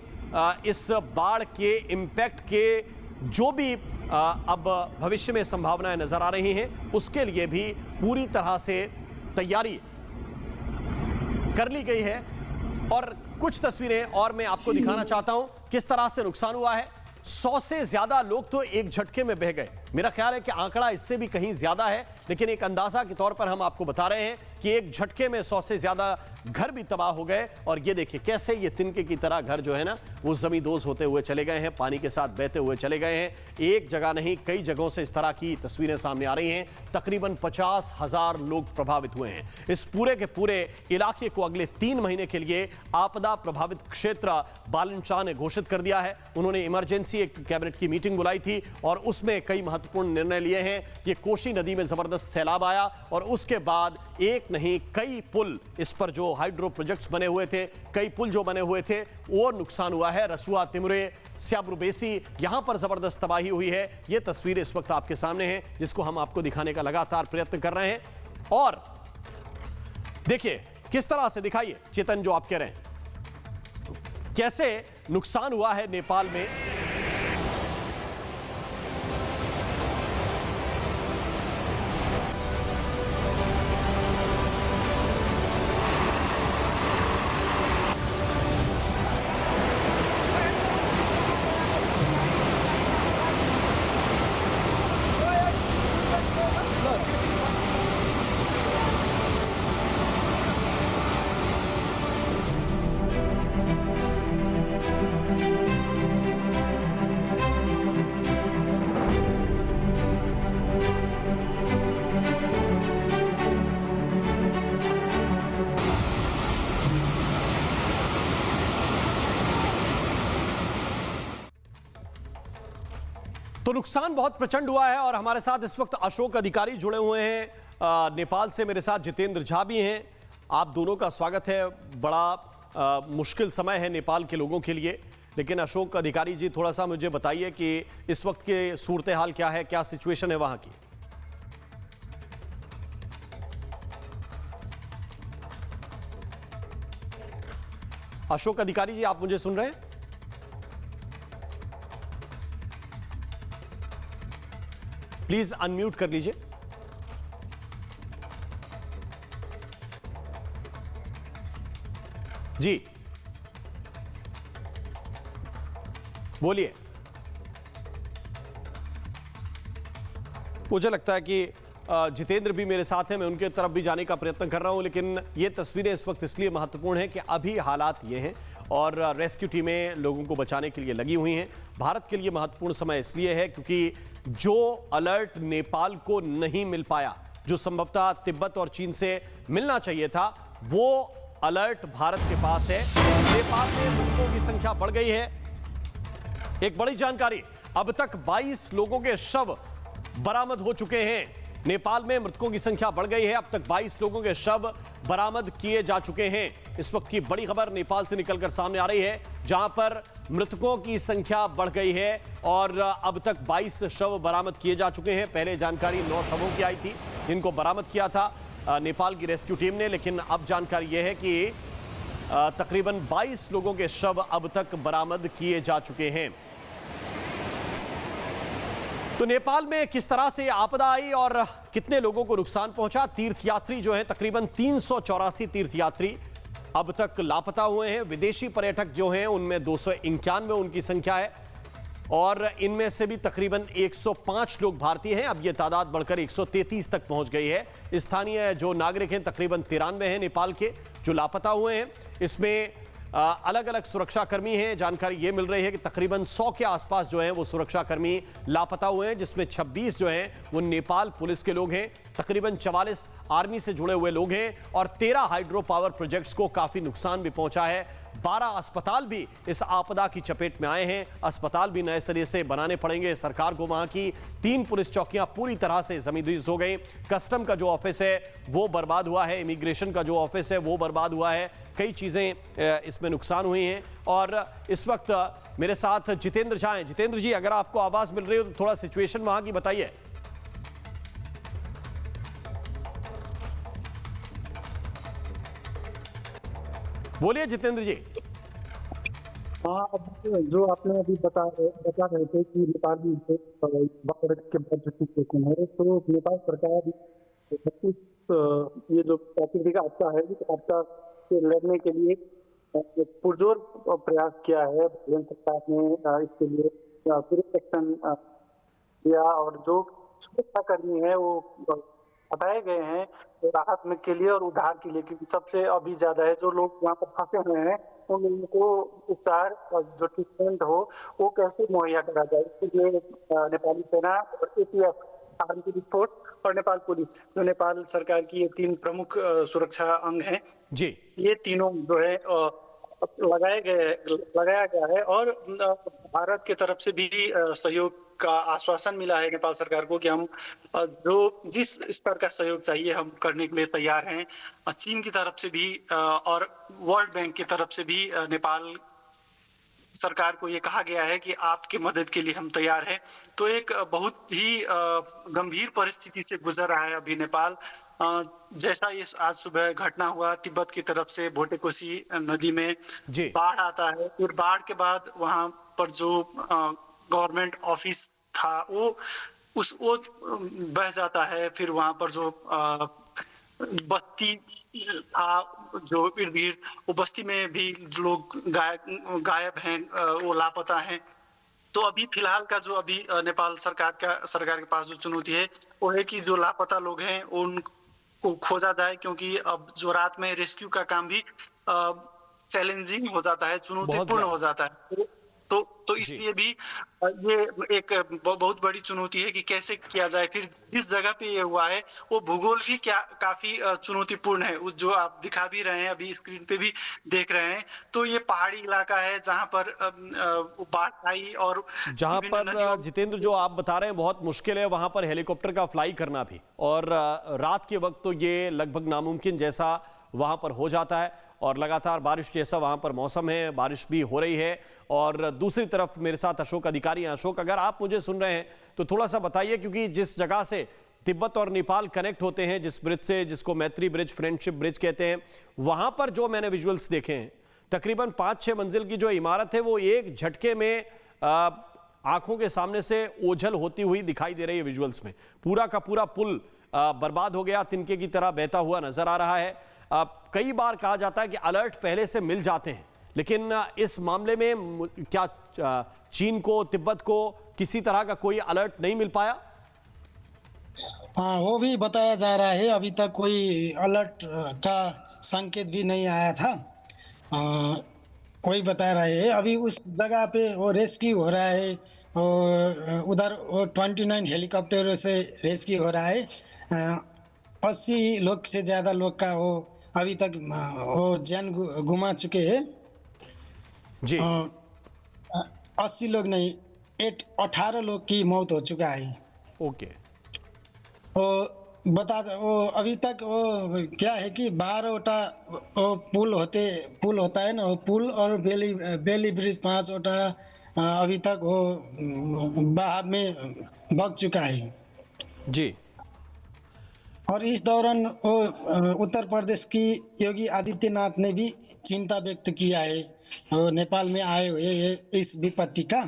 इस बाढ़ के इंपैक्ट के जो भी अब भविष्य में संभावनाएं नजर आ रही हैं, उसके लिए भी पूरी तरह से तैयारी कर ली गई है। और कुछ तस्वीरें और मैं आपको दिखाना चाहता हूं किस तरह से नुकसान हुआ है। 100 से ज्यादा लोग तो एक झटके में बह गए। मेरा ख्याल है कि आंकड़ा इससे भी कहीं ज्यादा है, लेकिन एक अंदाजा के तौर पर हम आपको बता रहे हैं कि एक झटके में 100 से ज्यादा घर भी तबाह हो गए। और ये देखिए कैसे ये तिनके की तरह घर जो है ना, वो जमींदोज होते हुए चले गए हैं, पानी के साथ बहते हुए चले गए हैं। एक जगह नहीं, कई जगहों से इस तरह की तस्वीरें सामने आ रही हैं। तकरीबन 50,000 लोग प्रभावित हुए हैं। इस पूरे के पूरे इलाके को अगले 3 महीने के लिए आपदा प्रभावित क्षेत्र बालन शाह ने घोषित कर दिया है। उन्होंने इमरजेंसी एक कैबिनेट की मीटिंग बुलाई थी और उसमें कई महत्वपूर्ण निर्णय लिए हैं। ये कोशी नदी में जबरदस्त सैलाब आया और उसके बाद एक नहीं कई पुल, इस पर जो हाइड्रो प्रोजेक्ट्स बने हुए थे, कई पुल जो बने हुए थे, और नुकसान हुआ है। रसुआ, तिमरे, स्याब्रुबेसी, यहां पर जबरदस्त तबाही हुई है। ये तस्वीर इस वक्त आपके सामने है, जिसको हम आपको दिखाने का लगातार प्रयत्न कर रहे हैं। और देखिए किस तरह से, दिखाइए चेतन जो आप कह रहे हैं, कैसे नुकसान हुआ है नेपाल में। तो नुकसान बहुत प्रचंड हुआ है और हमारे साथ इस वक्त अशोक अधिकारी जुड़े हुए हैं नेपाल से। मेरे साथ जितेंद्र झा भी हैं। आप दोनों का स्वागत है। बड़ा मुश्किल समय है नेपाल के लोगों के लिए, लेकिन अशोक अधिकारी जी थोड़ा सा मुझे बताइए कि इस वक्त के सूरत हाल क्या है, क्या सिचुएशन है वहां की। अशोक अधिकारी जी, आप मुझे सुन रहे हैं? प्लीज अनम्यूट कर लीजिए। जी बोलिए। मुझे लगता है कि जितेंद्र भी मेरे साथ हैं, मैं उनके तरफ भी जाने का प्रयत्न कर रहा हूं, लेकिन ये तस्वीरें इस वक्त इसलिए महत्वपूर्ण हैं कि अभी हालात ये हैं और रेस्क्यू टीमें लोगों को बचाने के लिए लगी हुई हैं। भारत के लिए महत्वपूर्ण समय इसलिए है क्योंकि जो अलर्ट नेपाल को नहीं मिल पाया, जो संभवतः तिब्बत और चीन से मिलना चाहिए था, वो अलर्ट भारत के पास है। नेपाल में मृतकों की संख्या बढ़ गई है। एक बड़ी जानकारी, अब तक 22 लोगों के शव बरामद हो चुके हैं। नेपाल में मृतकों की संख्या बढ़ गई है। अब तक 22 लोगों के शव बरामद किए जा चुके हैं। इस वक्त की बड़ी खबर नेपाल से निकलकर सामने आ रही है, जहां पर मृतकों की संख्या बढ़ गई है और अब तक 22 शव बरामद किए जा चुके हैं। पहले जानकारी 9 शवों की आई थी, जिनको बरामद किया था। नेपाल की रेस्क्यू टीम ने। लेकिन अब जानकारी यह है कि तकरीबन 22 लोगों के शव अब तक बरामद किए जा चुके हैं। तो नेपाल में किस तरह से आपदा आई और कितने लोगों को नुकसान पहुंचा? तीर्थयात्री जो हैं, तकरीबन 384 तीर्थयात्री अब तक लापता हुए हैं। विदेशी पर्यटक जो हैं उनमें 291 उनकी संख्या है और इनमें से भी तकरीबन 105 लोग भारतीय हैं। अब यह तादाद बढ़कर 133 तक पहुंच गई है। स्थानीय जो नागरिक हैं तकरीबन 93 हैं नेपाल के जो लापता हुए हैं। इसमें अलग अलग सुरक्षाकर्मी हैं। जानकारी ये मिल रही है कि तकरीबन 100 के आसपास जो हैं वो सुरक्षाकर्मी लापता हुए हैं, जिसमें 26 जो हैं वो नेपाल पुलिस के लोग हैं। तकरीबन 44 आर्मी से जुड़े हुए लोग हैं और 13 हाइड्रो पावर प्रोजेक्ट्स को काफी नुकसान भी पहुंचा है। 12 अस्पताल भी इस आपदा की चपेट में आए हैं। अस्पताल भी नए सिरे से बनाने पड़ेंगे सरकार को। वहां की 3 पुलिस चौकियां पूरी तरह से जमींदोज हो गई। कस्टम का जो ऑफिस है वो बर्बाद हुआ है। इमिग्रेशन का जो ऑफिस है वो बर्बाद हुआ है। कई चीजें इसमें नुकसान हुई हैं। और इस वक्त मेरे साथ जितेंद्र झा हैं। जितेंद्र जी, अगर आपको आवाज मिल रही हो तो थोड़ा सिचुएशन वहां की बताइए। बोलिए जितेंद्र जी। हाँ, अब जो आपने अभी बता रहे थे कि नेपाल में बाढ़ के बाद जो सिचुएशन है, तो नेपाल सरकार ये जो प्राकृतिक आपदा है, इस आपदा से लड़ने के लिए पुरजोर प्रयास किया है। भारतीय सरकार ने इसके लिए पूरे एक्शन किया और जो सुरक्षाकर्मी है वो हटाए गए हैं राहत में के लिए और उद्धार के लिए, क्योंकि सबसे अभी ज्यादा है जो लोग वहाँ पर फंसे हुए हैं उन लोगों को उपचार और जो ट्रीटमेंट हो वो कैसे मुहैया करा जाए, इसके लिए नेपाली सेना और एटीएफ आर्मी फोर्स और नेपाल पुलिस, जो नेपाल सरकार की ये 3 प्रमुख सुरक्षा अंग हैं जी, ये तीनों जो है लगाया गया है। और भारत के तरफ से भी सहयोग का आश्वासन मिला है नेपाल सरकार को कि हम जो जिस स्तर का सहयोग चाहिए हम करने के लिए तैयार हैं। चीन की तरफ से भी और वर्ल्ड बैंक की तरफ से भी नेपाल सरकार को ये कहा गया है कि आपकी मदद के लिए हम तैयार हैं। तो एक बहुत ही गंभीर परिस्थिति से गुजर रहा है अभी नेपाल। जैसा ये आज सुबह घटना हुआ तिब्बत की तरफ से भोटेकोशी नदी में बाढ़ आता है, फिर बाढ़ के बाद वहां पर जो गवर्नमेंट ऑफिस था वो बह जाता है। फिर वहां पर जो बस्ती था जो इर्द गिर्द, वो बस्ती में भी लोग गायब हैं, वो लापता हैं। तो अभी फिलहाल का जो अभी नेपाल सरकार के पास जो चुनौती है वो है कि जो लापता लोग हैं उनको खोजा जाए, क्योंकि अब जो रात में रेस्क्यू का काम भी चैलेंजिंग हो जाता है, चुनौतीपूर्ण हो जाता है। तो इसलिए भी ये एक बहुत बड़ी चुनौती है कि कैसे किया जाए। फिर जिस जगह पे ये हुआ है वो भूगोल भी काफी चुनौतीपूर्ण है, जो आप दिखा भी रहे हैं, अभी स्क्रीन पे भी देख रहे हैं। तो ये पहाड़ी इलाका है जहां पर बाढ़ आई और जहां पर जितेंद्र जो आप बता रहे हैं बहुत मुश्किल है वहां पर हेलीकॉप्टर का फ्लाई करना भी, और रात के वक्त तो ये लगभग नामुमकिन जैसा वहां पर हो जाता है। और लगातार बारिश जैसा वहां पर मौसम है, बारिश भी हो रही है। और दूसरी तरफ मेरे साथ अशोक अधिकारी हैं। अशोक, अगर आप मुझे सुन रहे हैं तो थोड़ा सा बताइए, क्योंकि जिस जगह से तिब्बत और नेपाल कनेक्ट होते हैं, जिस ब्रिज से, जिसको मैत्री ब्रिज, फ्रेंडशिप ब्रिज कहते हैं, वहां पर जो मैंने विजुअल्स देखे हैं तकरीबन 5-6 मंजिल की जो इमारत है वो एक झटके में आंखों के सामने से ओझल होती हुई दिखाई दे रही है। विजुअल्स में पूरा का पूरा पुल बर्बाद हो गया, तिनके की तरह बहता हुआ नजर आ रहा है। कई बार कहा जाता है कि अलर्ट पहले से मिल जाते हैं, लेकिन इस मामले में क्या चीन को, तिब्बत को किसी तरह का कोई अलर्ट नहीं मिल पाया? हाँ, वो भी बताया जा रहा है। अभी तक कोई अलर्ट का संकेत भी नहीं आया था। कोई बता रहे हैं अभी उस जगह पे वो रेस्क्यू हो रहा है और उधर वो 29 हेलीकॉप्टर से रेस्क्यू हो रहा है। 80 लोग से ज़्यादा लोग का वो अभी तक वो जान गुमा चुके हैं जी। 80 लोग नहीं, 18 लोग की मौत हो चुका है। ओके। वो अभी तक वो क्या है कि 12 वो पुल होता है ना, वो पुल और बेली ब्रिज 5 अभी तक वो बहाव में बग चुका है जी। और इस दौरान उत्तर प्रदेश की योगी आदित्यनाथ ने भी चिंता व्यक्त किया है नेपाल में आए हुए इस विपत्ति का।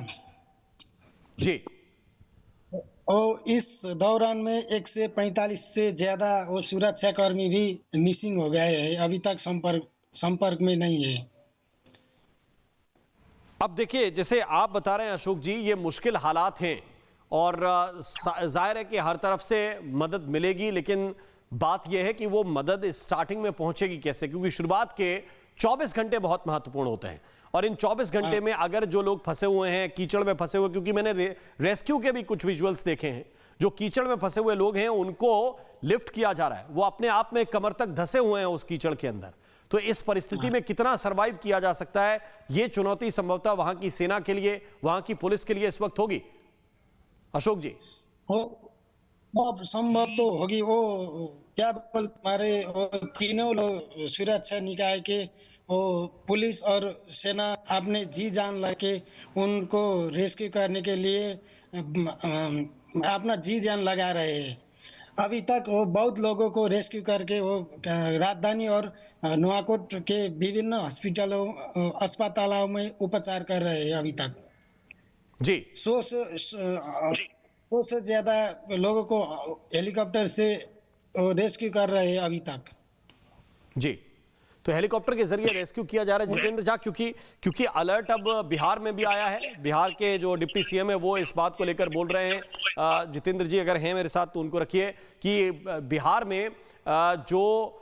जी, और इस दौरान में 145 से ज्यादा वो सुरक्षाकर्मी भी मिसिंग हो गए हैं, अभी तक संपर्क में नहीं है। अब देखिए, जैसे आप बता रहे हैं अशोक जी, ये मुश्किल हालात हैं और जाहिर है कि हर तरफ से मदद मिलेगी, लेकिन बात यह है कि वो मदद स्टार्टिंग में पहुंचेगी कैसे, क्योंकि शुरुआत के 24 घंटे बहुत महत्वपूर्ण होते हैं और इन 24 घंटे में अगर जो लोग फंसे हुए हैं, कीचड़ में फंसे हुए, क्योंकि मैंने रेस्क्यू के भी कुछ विजुअल्स देखे हैं, जो कीचड़ में फंसे हुए लोग हैं उनको लिफ्ट किया जा रहा है, वो अपने आप में कमर तक धंसे हुए हैं उस कीचड़ के अंदर। तो इस परिस्थिति में कितना सरवाइव किया जा सकता है, ये चुनौती संभवतः वहां की सेना के लिए, वहां की पुलिस के लिए इस वक्त होगी। अशोक जी, वो संभव तो होगी। वो क्या बोलते, हमारे तीनों लोग सुरक्षा निकाय के, वो पुलिस और सेना अपने जी जान लगे उनको रेस्क्यू करने के लिए अपना जी जान लगा रहे हैं। अभी तक वो बहुत लोगों को रेस्क्यू करके वो राजधानी और नुआकोट के विभिन्न अस्पतालों में उपचार कर रहे हैं अभी तक। जी, 100 से ज्यादा लोगों को हेलीकॉप्टर से रेस्क्यू कर रहे हैं अभी तक। जी, तो हेलीकॉप्टर के जरिए रेस्क्यू किया जा रहा है जितेंद्र झा, क्योंकि अलर्ट अब बिहार में भी आया है। बिहार के जो डिप्टी सीएम है वो इस बात को लेकर बोल रहे हैं, जितेंद्र जी अगर हैं मेरे साथ तो उनको रखिए, कि बिहार में जो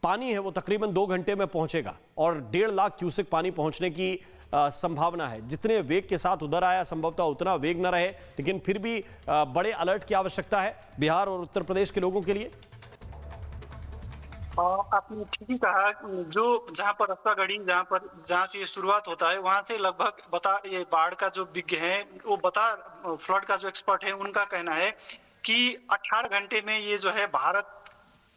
पानी है वो तकरीबन 2 घंटे में पहुंचेगा और 1.5 लाख क्यूसेक पानी पहुंचने की संभावना है। जितने वेग के साथ उधर आया संभवतः उतना वेग न रहे, लेकिन फिर भी बड़े अलर्ट की आवश्यकता है बिहार और उत्तर प्रदेश के लोगों के लिए। आपने ठीक ही कहा, जो जहाँ पर रस्तागढ़ी, जहाँ से ये शुरुआत होता है वहां से लगभग ये बाढ़ का जो विज्ञ है वो फ्लड का जो एक्सपर्ट है उनका कहना है कि 18 घंटे में ये जो है भारत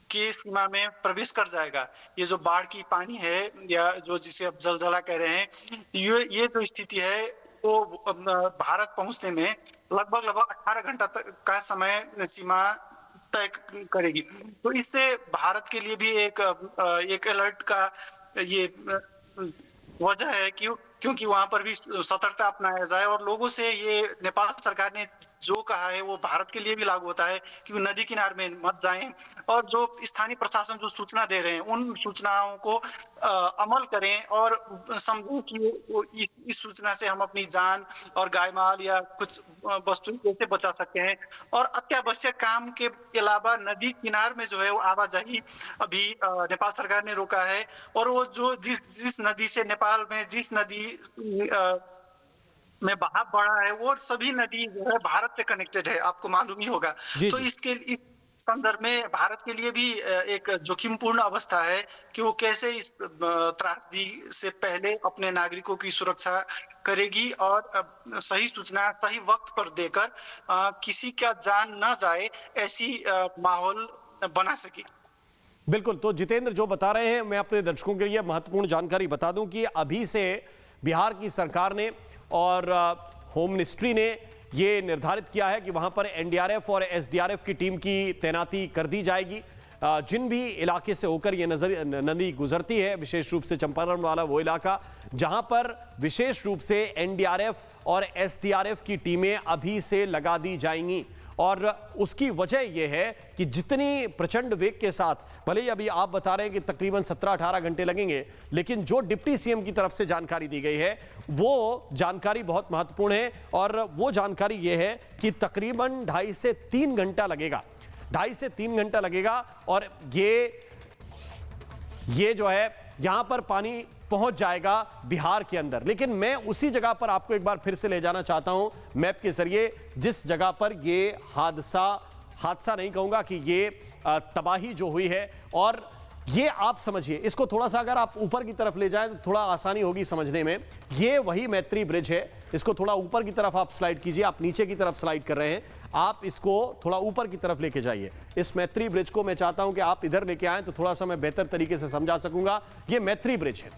के सीमा में प्रवेश कर जाएगा। ये जो बाढ़ की पानी है या जो जिसे अब जलजला कह रहे हैं, ये जो स्थिति है वो भारत पहुंचने में लगभग 18 घंटा तक का समय सीमा तय करेगी। तो इससे भारत के लिए भी एक अलर्ट का ये वजह है क्योंकि वहां पर भी सतर्कता अपनाया जाए और लोगों से ये नेपाल सरकार ने जो कहा है वो भारत के लिए भी लागू होता है कि नदी किनारे में मत जाएं और जो स्थानीय प्रशासन जो सूचना दे रहे हैं उन सूचनाओं को अमल करें और समझें कि इस सूचना से हम अपनी जान और गाय माल या कुछ वस्तु कैसे बचा सकते हैं। और अत्यावश्यक काम के अलावा नदी किनारे में जो है वो आवाजाही अभी नेपाल सरकार ने रोका है और वो जो जिस नदी से नेपाल में जिस नदी में बहाव बढ़ा है वो सभी नदी जो है भारत से कनेक्टेड है, आपको मालूम ही होगा। तो इसके संदर्भ में भारत के लिए भी एक जोखिमपूर्ण अवस्था है कि वो कैसे इस त्रासदी से पहले अपने नागरिकों की सुरक्षा करेगी और सही सूचना सही वक्त पर देकर किसी का जान न जाए ऐसी माहौल बना सके। बिल्कुल, तो जितेंद्र जो बता रहे हैं, मैं अपने दर्शकों के लिए महत्वपूर्ण जानकारी बता दूं कि अभी से बिहार की सरकार ने और होम मिनिस्ट्री ने ये निर्धारित किया है कि वहां पर एनडीआरएफ और एसडीआरएफ की टीम की तैनाती कर दी जाएगी। जिन भी इलाके से होकर ये नदी गुजरती है, विशेष रूप से चंपारण वाला वो इलाका जहां पर विशेष रूप से एनडीआरएफ और एसडीआरएफ की टीमें अभी से लगा दी जाएंगी। और उसकी वजह यह है कि जितनी प्रचंड वेग के साथ, भले ही अभी आप बता रहे हैं कि तकरीबन 17-18 घंटे लगेंगे, लेकिन जो डिप्टी सीएम की तरफ से जानकारी दी गई है वो जानकारी बहुत महत्वपूर्ण है और वो जानकारी यह है कि तकरीबन 2.5 से 3 घंटा लगेगा, 2.5 से 3 घंटा लगेगा और ये जो है यहां पर पानी पहुंच जाएगा बिहार के अंदर। लेकिन मैं उसी जगह पर आपको एक बार फिर से ले जाना चाहता हूं मैप के जरिए, जिस जगह पर ये हादसा नहीं कहूंगा कि ये तबाही जो हुई है। और ये आप समझिए, इसको थोड़ा सा अगर आप ऊपर की तरफ ले जाएं तो थोड़ा आसानी होगी समझने में। ये वही मैत्री ब्रिज है, इसको थोड़ा ऊपर की तरफ आप स्लाइड कीजिए, आप नीचे की तरफ स्लाइड कर रहे हैं, आप इसको थोड़ा ऊपर की तरफ लेके जाइए। इस मैत्री ब्रिज को मैं चाहता हूं कि आप इधर लेके आएं तो थोड़ा सा मैं बेहतर तरीके से समझा सकूंगा। ये मैत्री ब्रिज है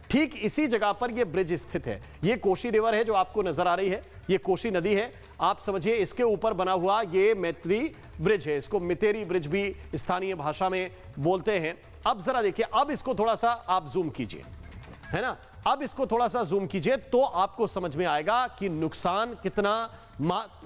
ठीक इसी जगह पर यह ब्रिज स्थित है। यह कोशी रिवर है जो आपको नजर आ रही है, यह कोशी नदी है। आप समझिए इसके ऊपर बना हुआ यह मैत्री ब्रिज है, इसको मितेरी ब्रिज भी स्थानीय भाषा में बोलते हैं। अब जरा देखिए, अब इसको थोड़ा सा आप जूम कीजिए, है ना, अब इसको थोड़ा सा जूम कीजिए तो आपको समझ में आएगा कि नुकसान कितना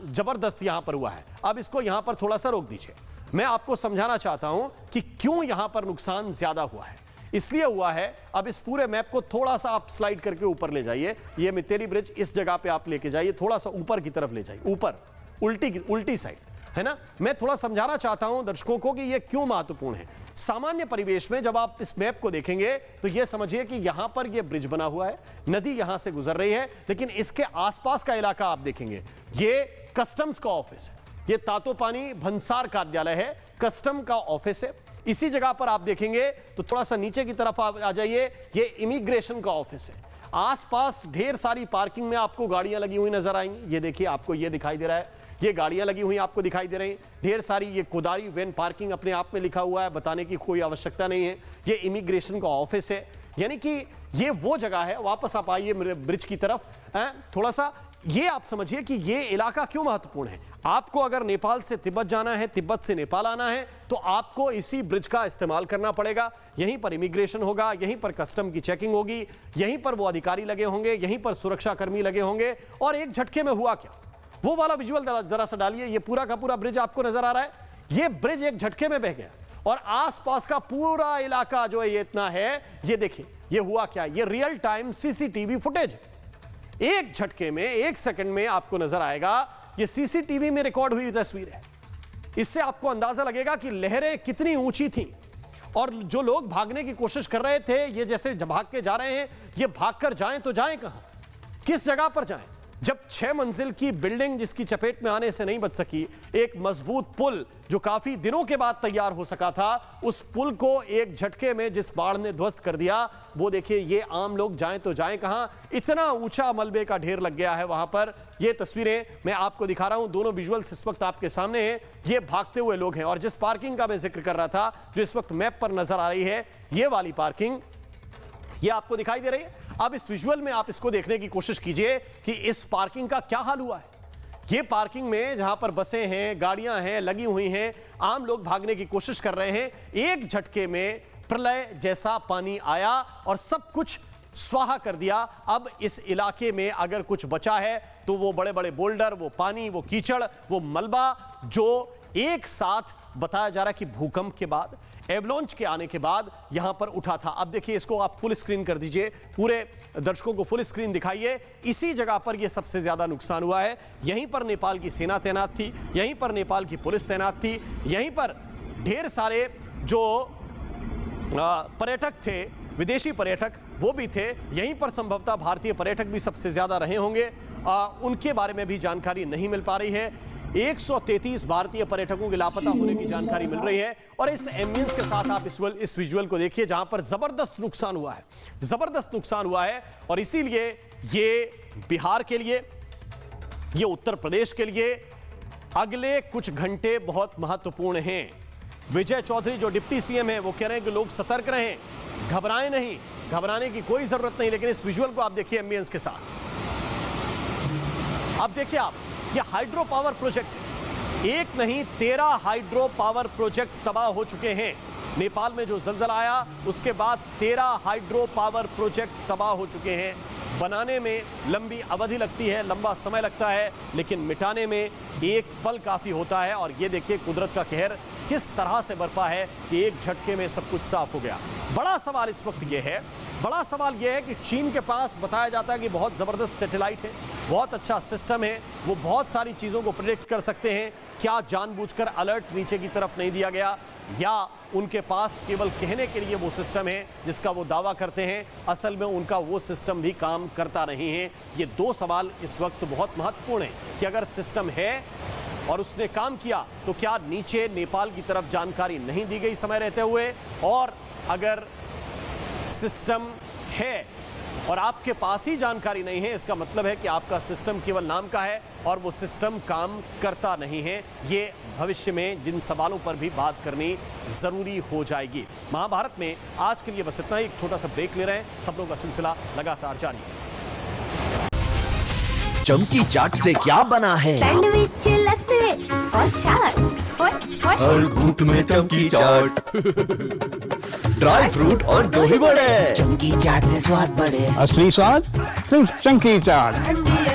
जबरदस्त यहां पर हुआ है। अब इसको यहां पर थोड़ा सा रोक दीजिए, मैं आपको समझाना चाहता हूं कि क्यों यहां पर नुकसान ज्यादा हुआ है। इसलिए हुआ है, अब इस पूरे मैप को थोड़ा सा आप स्लाइड करके ऊपर ले जाइए, ये मितेरी ब्रिज इस जगह पे आप लेके जाइए, थोड़ा सा ऊपर की तरफ ले जाइए, ऊपर उल्टी साइड, है ना। मैं थोड़ा समझाना चाहता हूं दर्शकों को कि यह क्यों महत्वपूर्ण है। सामान्य परिवेश में जब आप इस मैप को देखेंगे तो यह समझिए कि यहां पर यह ब्रिज बना हुआ है, नदी यहां से गुजर रही है, लेकिन इसके आसपास का इलाका आप देखेंगे, यह कस्टम्स का ऑफिस है, यह तातोपानी भंसार कार्यालय है, कस्टम का ऑफिस है। इसी जगह पर आप देखेंगे तो थोड़ा सा नीचे की तरफ आ जाइए, ये इमिग्रेशन का ऑफिस है। आसपास ढेर सारी पार्किंग में आपको गाड़ियां लगी हुई नजर आएंगी, ये देखिए आपको ये दिखाई दे रहा है, ये गाड़ियां लगी हुई आपको दिखाई दे रही हैं ढेर सारी। ये कोदारी वैन पार्किंग अपने आप में लिखा हुआ है, बताने की कोई आवश्यकता नहीं है। ये इमिग्रेशन का ऑफिस है, यानी कि ये वो जगह है। वापस आप आइए ब्रिज की तरफ, थोड़ा सा ये आप समझिए कि ये इलाका क्यों महत्वपूर्ण है। आपको अगर नेपाल से तिब्बत जाना है, तिब्बत से नेपाल आना है, तो आपको इसी ब्रिज का इस्तेमाल करना पड़ेगा। यहीं पर इमिग्रेशन होगा, यहीं पर कस्टम की चेकिंग होगी, यहीं पर वो अधिकारी लगे होंगे, यहीं पर सुरक्षा कर्मी लगे होंगे। और एक झटके में हुआ क्या, वो वाला विजुअल जरा सा डालिए। ये पूरा का पूरा ब्रिज आपको नजर आ रहा है, ये ब्रिज एक झटके में बह गया और आसपास का पूरा इलाका जो है ये इतना है। ये देखिए ये हुआ क्या, ये रियल टाइम सीसीटीवी फुटेज है। एक झटके में, एक सेकंड में आपको नजर आएगा, ये सीसीटीवी में रिकॉर्ड हुई तस्वीर है। इससे आपको अंदाजा लगेगा कि लहरें कितनी ऊंची थी और जो लोग भागने की कोशिश कर रहे थे, ये जैसे भाग के जा रहे हैं, ये भागकर जाएं तो जाएं कहां, किस जगह पर जाएं। जब 6 मंजिल की बिल्डिंग जिसकी चपेट में आने से नहीं बच सकी, एक मजबूत पुल जो काफी दिनों के बाद तैयार हो सका था, उस पुल को एक झटके में जिस बाढ़ ने ध्वस्त कर दिया, वो देखिए ये आम लोग जाएं तो जाएं कहां। इतना ऊंचा मलबे का ढेर लग गया है वहां पर। ये तस्वीरें मैं आपको दिखा रहा हूं, दोनों विजुअल्स इस वक्त आपके सामने हैं। ये भागते हुए लोग हैं और जिस पार्किंग का मैं जिक्र कर रहा था, जो इस वक्त मैप पर नजर आ रही है, ये वाली पार्किंग ये आपको दिखाई दे रही है। अब इस विजुअल में आप इसको देखने की कोशिश कीजिए कि इस पार्किंग का क्या हाल हुआ है। ये पार्किंग में जहां पर बसें हैं, गाड़ियां हैं, लगी हुई हैं, आम लोग भागने की कोशिश कर रहे हैं, एक झटके में प्रलय जैसा पानी आया और सब कुछ स्वाहा कर दिया। अब इस इलाके में अगर कुछ बचा है तो वो बड़े बड़े बोल्डर, वो पानी, वो कीचड़, वो मलबा, जो एक साथ बताया जा रहा है कि भूकंप के बाद, एवलॉन्च के आने के बाद यहां पर उठा था। अब देखिए इसको आप फुल स्क्रीन कर दीजिए, पूरे दर्शकों को फुल स्क्रीन दिखाइए। इसी जगह पर यह सबसे ज्यादा नुकसान हुआ है। यहीं पर नेपाल की सेना तैनात थी, यहीं पर नेपाल की पुलिस तैनात थी, यहीं पर ढेर सारे जो पर्यटक थे, विदेशी पर्यटक वो भी थे, यहीं पर संभवतः भारतीय पर्यटक भी सबसे ज्यादा रहे होंगे। उनके बारे में भी जानकारी नहीं मिल पा रही है। 133 भारतीय पर्यटकों के लापता होने की जानकारी मिल रही है। और इस एम्बियंस के साथ आप इस विजुअल को देखिए जहां पर जबरदस्त नुकसान हुआ है, जबरदस्त नुकसान हुआ है। और इसीलिए ये बिहार के लिए, ये उत्तर प्रदेश के लिए अगले कुछ घंटे बहुत महत्वपूर्ण हैं। विजय चौधरी जो डिप्टी सीएम है, वो कह रहे हैं कि लोग सतर्क रहें, घबराएं नहीं, घबराने की कोई जरूरत नहीं। लेकिन इस विजुअल को आप देखिए एम्बियंस के साथ। अब देखिए आप, ये हाइड्रो पावर प्रोजेक्ट, एक नहीं 13 हाइड्रो पावर प्रोजेक्ट तबाह हो चुके हैं। नेपाल में जो जलजला आया उसके बाद 13 हाइड्रो पावर प्रोजेक्ट तबाह हो चुके हैं। बनाने में लंबी अवधि लगती है, लंबा समय लगता है, लेकिन मिटाने में एक पल काफी होता है। और ये देखिए कुदरत का कहर किस तरह से बरपा है कि एक झटके में सब कुछ साफ हो गया। बड़ा सवाल इस वक्त ये है, बड़ा सवाल यह है कि चीन के पास बताया जाता है कि बहुत जबरदस्त सैटेलाइट है, बहुत अच्छा सिस्टम है, वो बहुत सारी चीजों को प्रेडिक्ट कर सकते हैं। क्या जानबूझकर अलर्ट नीचे की तरफ नहीं दिया गया, या उनके पास केवल कहने के लिए वो सिस्टम है जिसका वो दावा करते हैं, असल में उनका वो सिस्टम भी काम करता नहीं है। ये दो सवाल इस वक्त बहुत महत्वपूर्ण है कि अगर सिस्टम है और उसने काम किया तो क्या नीचे नेपाल की तरफ जानकारी नहीं दी गई समय रहते हुए, और अगर सिस्टम है और आपके पास ही जानकारी नहीं है, इसका मतलब है कि आपका सिस्टम केवल नाम का है और वो सिस्टम काम करता नहीं है। ये भविष्य में जिन सवालों पर भी बात करनी जरूरी हो जाएगी। महाभारत में आज के लिए बस इतना ही। एक छोटा सा ब्रेक ले रहे हैं, खबरों का सिलसिला लगातार जारी है। चमकी चाट से क्या बना है? सैंडविच लस्सी और छाछ और हर घूंट में चमकी चाट, ड्राई फ्रूट और दही बड़े। चमकी चाट से स्वाद बढ़े। असली स्वाद सिर्फ चंकी चाट। MDH